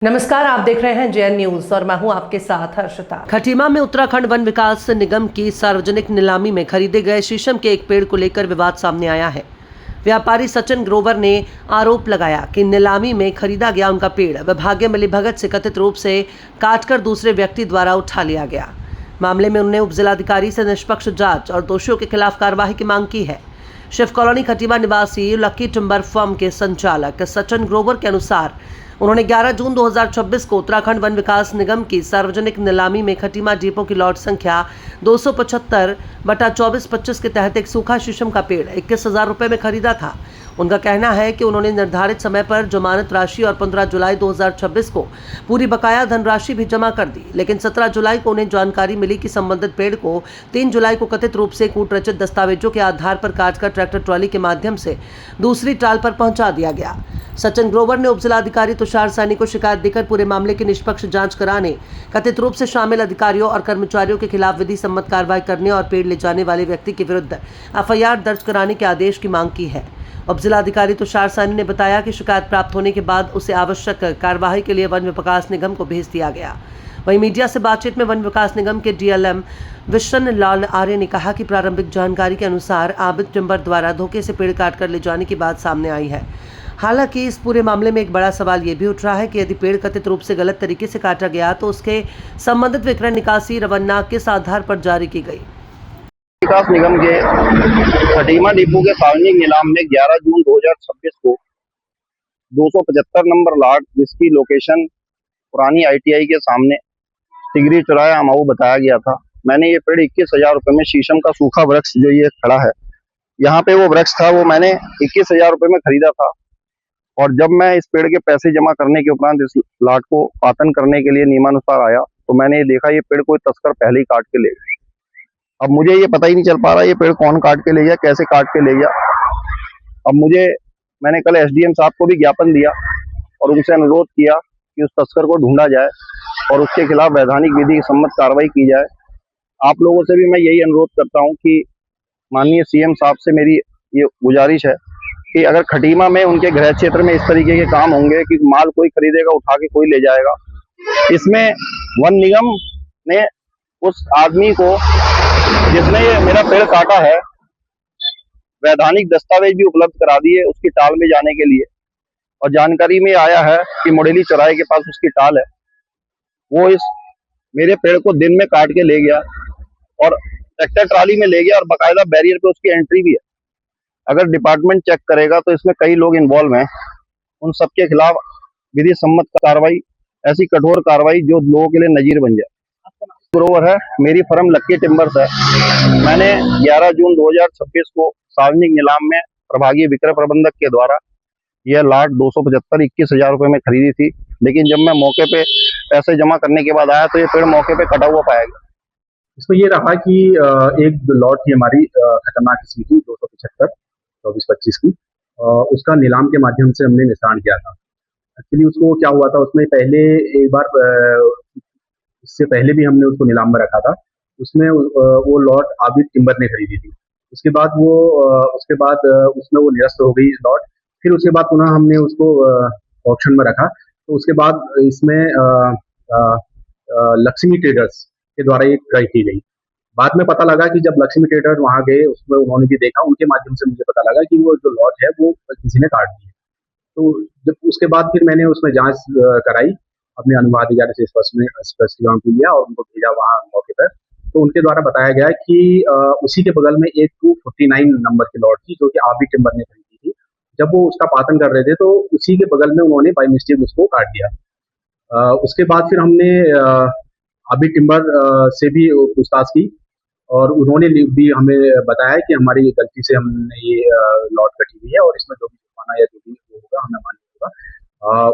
नमस्कार, आप देख रहे हैं जेएन न्यूज और मैं हूं आपके साथ हर्षिता। खटीमा में उत्तराखंड वन विकास निगम की सार्वजनिक नीलामी में खरीदे गए शीशम के एक पेड़ को लेकर विवाद सामने आया है। व्यापारी सचिन ग्रोवर ने आरोप लगाया कि नीलामी में खरीदा गया उनका पेड़ विभागीय मिलीभगत से कथित रूप से काटकर दूसरे व्यक्ति द्वारा उठा लिया गया। मामले में उन्होंने उपजिलाधिकारी से निष्पक्ष जांच और दोषियों के खिलाफ कार्रवाई की मांग की है। शिव कॉलोनी खटीमा निवासी लकी टिम्बर फर्म के संचालक सचिन ग्रोवर के अनुसार उन्होंने 11 जून 2026 को उत्तराखंड वन विकास निगम की सार्वजनिक नीलामी में खटीमा डिपो की लॉट संख्या 275/2425 के तहत एक सूखा शीशम का पेड़ 21,000 रुपये में खरीदा था। उनका कहना है कि उन्होंने निर्धारित समय पर जमानत राशि और 15 जुलाई 2026 को पूरी बकाया धनराशि भी जमा कर दी, लेकिन 17 जुलाई को उन्हें जानकारी मिली कि संबंधित पेड़ को 3 जुलाई को कथित रूप से कूटरचित दस्तावेजों के आधार पर काटकर ट्रैक्टर ट्रॉली के माध्यम से दूसरी टाल पर पहुंचा दिया गया। सचिन ग्रोवर ने उपजिलाधिकारी तुषार सैनी को शिकायत देकर पूरे मामले की निष्पक्ष जांच कराने, कथित रूप से शामिल अधिकारियों और कर्मचारियों के खिलाफ विधि सम्मत कार्रवाई करने और पेड़ ले जाने वाले व्यक्ति के विरुद्ध एफआईआर दर्ज कराने के आदेश की मांग की है। उपजिलाधिकारी तुषार सैनी ने बताया कि शिकायत प्राप्त होने के बाद उसे आवश्यक कार्यवाही के लिए वन विकास निगम को भेज दिया गया। वहीं मीडिया से बातचीत में वन विकास निगम के डीएलएम विशन लाल आर्य ने कहा कि प्रारंभिक जानकारी के अनुसार आबिद टिम्बर द्वारा धोखे से पेड़ काटकर ले जाने की बात सामने आई है। हालांकि इस पूरे मामले में एक बड़ा सवाल ये भी उठ रहा है कि यदि पेड़ कथित रूप से गलत तरीके से काटा गया तो उसके संबंधित विक्रय निकासी रवाना किस आधार पर जारी की गई। विकास निगम के खटीमा डिपो के सार्वजनिक नीलाम में 11 जून 2026 को 275 नंबर लाट, जिसकी लोकेशन पुरानी आईटीआई के सामने तिगरी चौराहा अमाऊ बताया गया था। मैंने ये पेड़ 21,000 रुपये में शीशम का सूखा वृक्ष जो ये खड़ा है, यहाँ पे वो वृक्ष था, वो मैंने 21,000 रुपये में खरीदा था। और जब मैं इस पेड़ के पैसे जमा करने के उपरांत इस लाट को पातन करने के लिए नियमानुसार आया तो मैंने ये देखा ये पेड़ कोई तस्कर पहले ही काट के ले गया। अब मुझे ये पता ही नहीं चल पा रहा ये पेड़ कौन काट के ले गया, कैसे काट के ले गया। अब मैंने कल एसडीएम साहब को भी ज्ञापन दिया और उनसे अनुरोध किया कि उस तस्कर को ढूंढा जाए और उसके खिलाफ वैधानिक विधि सम्मत कार्रवाई की जाए। आप लोगों से भी मैं यही अनुरोध करता हूँ कि माननीय सीएम साहब से मेरी ये गुजारिश है कि अगर खटीमा में उनके गृह क्षेत्र में इस तरीके के काम होंगे कि माल कोई खरीदेगा उठा के कोई ले जाएगा, इसमें वन निगम ने उस आदमी को जिसने ये मेरा पेड़ काटा है वैधानिक दस्तावेज भी उपलब्ध करा दिए उसकी टाल में जाने के लिए। और जानकारी में आया है कि मोडेली चौराहे के पास उसकी टाल है। वो इस मेरे पेड़ को दिन में काट के ले गया और ट्रैक्टर ट्राली में ले गया और बाकायदा बैरियर पे उसकी एंट्री भी है। अगर डिपार्टमेंट चेक करेगा तो इसमें कई लोग इन्वॉल्व हैं, उन सबके खिलाफ विधि सम्मत कार्रवाई, ऐसी कठोर कार्रवाई जो लोगों के लिए नजीर बन जाए। ग्रोवर है, मेरी फर्म लक्की टिम्बर्स है। मैंने 11 जून 2026 को सार्वजनिक नीलाम में प्रभागीय विक्रय प्रबंधक के द्वारा यह लाट 275 21,000 रुपये में खरीदी थी, लेकिन जब मैं मौके पे पैसे जमा करने के बाद आया तो ये पेड़ मौके पे कटा हुआ पाया गया। इसमें ये रहा कि एक लॉट थी हमारी खतरनाक किस्म की 275/2425 की, उसका नीलाम के माध्यम से हमने निशान किया था। एक्चुअली उसको क्या हुआ था, उसमें पहले एक बार इससे पहले भी हमने उसको नीलाम में रखा था। उसमें वो लॉट आबिद टिम्बर ने खरीदी थी। उसके बाद उसमें वो निरस्त हो गई लॉट। फिर उसके बाद पुनः हमने उसको ऑक्शन में रखा। तो उसके बाद इसमें लक्ष्मी ट्रेडर्स के द्वारा ये क्रय की गई। बाद में पता लगा कि जब लक्ष्मी ट्रेडर वहां गए, उसमें उन्होंने भी देखा, उनके माध्यम से मुझे पता लगा कि वो जो लॉट है वो किसी ने काट दी है। तो जब उसके बाद फिर मैंने उसमें जांच कराई, अपने अनुभागाधिकारी से स्पष्टीकरण लिया और उनको भेजा वहां मौके पर। तो उनके द्वारा बताया गया कि उसी के बगल में एक 249 नंबर की लॉट थी जो कि आबिद टिम्बर ने खरीदी थी। जब वो उसका पातन कर रहे थे तो उसी के बगल में उन्होंने बाई मिस्टेक उसको काट दिया। उसके बाद फिर हमने आबिद टिम्बर से भी पूछताछ की और उन्होंने भी हमें बताया कि हमारी गलती से हमने ये लॉट कटी हुई है और इसमें जो भी जुर्माना या जो भी होगा हमें मालूम होगा।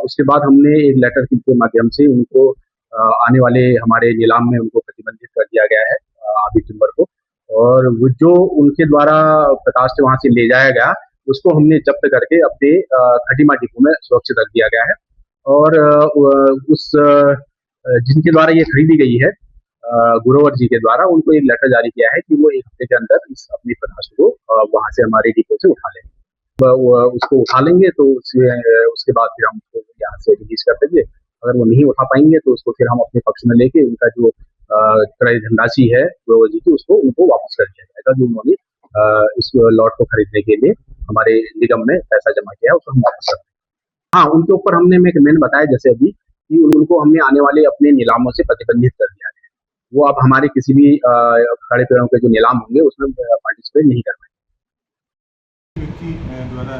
उसके बाद हमने एक लेटर के माध्यम से उनको आने वाले हमारे नीलाम में उनको प्रतिबंधित कर दिया गया है, आबिद टिम्बर को। और वो जो उनके द्वारा प्रकाश से वहां से ले जाया गया उसको हमने जब्त करके अपने खटीमा डिपो में सुरक्षित रख दिया गया है। और जिनके द्वारा ये खरीदी गई है गुरोवर जी के द्वारा, उनको एक लेटर जारी किया है कि वो 1 हफ्ते के अंदर इस अपनी प्रकाश को वहां से हमारे डिपो से उठा लेंगे। उसको उठा लेंगे तो उसके बाद फिर हम उसको यहाँ से रिलीज कर देंगे अगर वो नहीं उठा पाएंगे तो उसको फिर हम अपने पक्ष में लेके उनका जो क्रय धनराशि है जो जी की उसको उनको वापस कर दिया जाएगा, जो उन्होंने इस लॉट को खरीदने के लिए हमारे निगम में पैसा जमा किया है उसको हम वापस कर दें। हाँ, उनके ऊपर हमने मैंने बताया जैसे अभी कि उनको हमने आने वाले अपने नीलामों से प्रतिबंधित कर दिया है। वो अब हमारे किसी भी खड़े पेड़ों के जो नीलाम होंगे उसमें पार्टिसिपेट नहीं कर पाएंगे। व्यक्ति द्वारा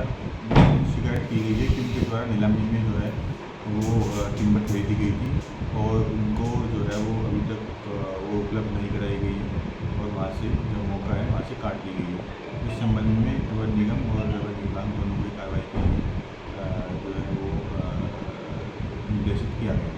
शिकायत की गई है कि उनके द्वारा नीलामी में जो है वो कीमत खरीदी गई थी और उनको जो है वो अभी तक वो उपलब्ध नहीं कराई गई है और वहाँ से जो मौका है वहाँ से काट ली गई है। इस संबंध में वन निगम और वन विभाग दोनों की कार्रवाई के लिए जो है वो निर्देशित किया गया है।